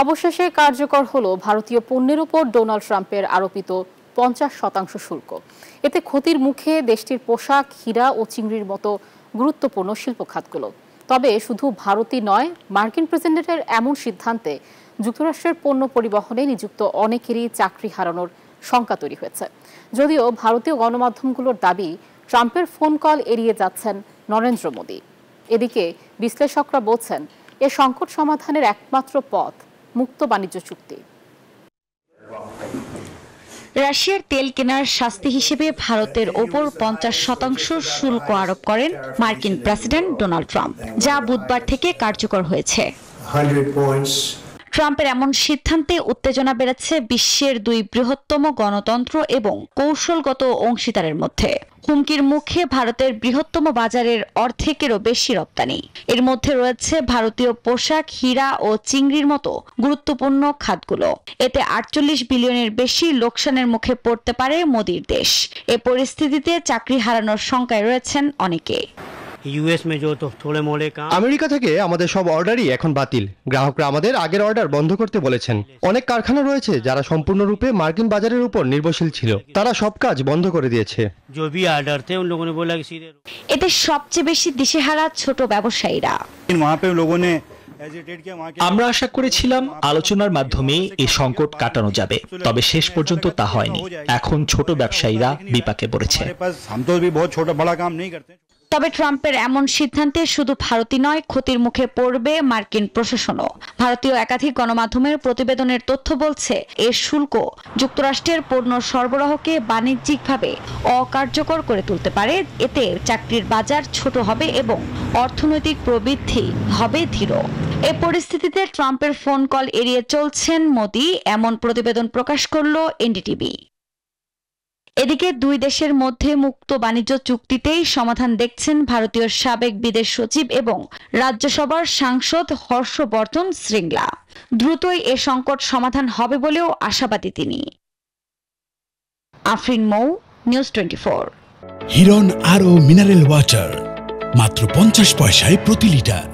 অবশেষে কার্যকর হলো ভারতীয় পণ্যের উপর ডোনাল্ড ট্রাম্পের আরোপিত 50% শুল্ক। এতে ক্ষতির মুখে দেশটির পোশাক, হীরা ও চিংড়ির মতো গুরুত্বপূর্ণ শিল্প খাতগুলো। তবে শুধু ভারতই নয়, মার্কিন প্রেসিডেন্টের এমন সিদ্ধান্তে যুক্তরাষ্ট্রের পণ্য পরিবহনে নিযুক্ত অনেকেরই চাকরি হারানোর শঙ্কা তৈরি হয়েছে। যদিও ভারতীয় গণমাধ্যমগুলোর দাবি, ট্রাম্পের ফোন কল এড়িয়ে যাচ্ছেন নরেন্দ্র মোদি। এদিকে বিশ্লেষকরা বলছেন, এ সংকট সমাধানের একমাত্র পথ মুক্ত বাণিজ্য চুক্তি। রাশিয়ার তেল কেনার শাস্তি হিসেবে ভারতের ওপর 50% শুল্ক আরোপ করেন মার্কিন প্রেসিডেন্ট ডোনাল্ড ট্রাম্প, যা বুধবার থেকে কার্যকর হয়েছে। ট্রাম্পের এমন সিদ্ধান্তে উত্তেজনা বেড়েছে বিশ্বের দুই বৃহত্তম গণতন্ত্র এবং কৌশলগত অংশীদারের মধ্যে। হুমকির মুখে ভারতের বৃহত্তম বাজারের অর্ধেকেরও বেশি রপ্তানি। এর মধ্যে রয়েছে ভারতীয় পোশাক, হীরা ও চিংড়ির মতো গুরুত্বপূর্ণ খাতগুলো। এতে 48 বিলিয়নের বেশি লোকসানের মুখে পড়তে পারে মোদির দেশ। এ পরিস্থিতিতে চাকরি হারানোর শঙ্কায় রয়েছেন অনেকে। আমেরিকা থেকে আমাদের সব অর্ডারই এখন বাতিল। গ্রাহকরা আমাদের আগের অর্ডার বন্ধ করতে বলেছেন। অনেক কারখানা রয়েছে যারা সম্পূর্ণরূপে মার্কিন বাজারের উপর নির্ভরশীল ছিল, তারা সব কাজ বন্ধ করে দিয়েছে। এতে সবচেয়ে বেশি দিশেহারা ছোট ব্যবসায়ীরা। আমরা আশা করেছিলাম আলোচনার মাধ্যমে এই সংকট কাটানো যাবে, তবে শেষ পর্যন্ত তা হয়নি। এখন ছোট ব্যবসায়ীরা বিপাকে পড়েছে। তবে ট্রাম্পের এমন সিদ্ধান্তে শুধু ভারতই নয়, ক্ষতির মুখে পড়বে মার্কিন প্রশাসনও। ভারতীয় একাধিক গণমাধ্যমের প্রতিবেদনের তথ্য বলছে, এর শুল্ক যুক্তরাষ্ট্রের পণ্য সরবরাহকে বাণিজ্যিকভাবে অকার্যকর করে তুলতে পারে। এতে চাকরির বাজার ছোট হবে এবং অর্থনৈতিক প্রবৃদ্ধি হবে ধীর। এ পরিস্থিতিতে ট্রাম্পের ফোন কল এড়িয়ে চলছেন মোদি, এমন প্রতিবেদন প্রকাশ করল এনডিটিভি। এদিকে দুই দেশের মধ্যে মুক্ত বাণিজ্য চুক্তিতেই সমাধান দেখছেন ভারতীয় সাবেক বিদেশ সচিব এবং রাজ্যসভার সাংসদ হর্ষবর্ধন শ্রিংলা। দ্রুতই এ সংকট সমাধান হবে বলেও আশাবাদী তিনি। আফরিন মৌ, নিউজ 24। হিরন আরও মিনারেল ওয়াটার মাত্র 50 পয়সায় প্রতি লিটার।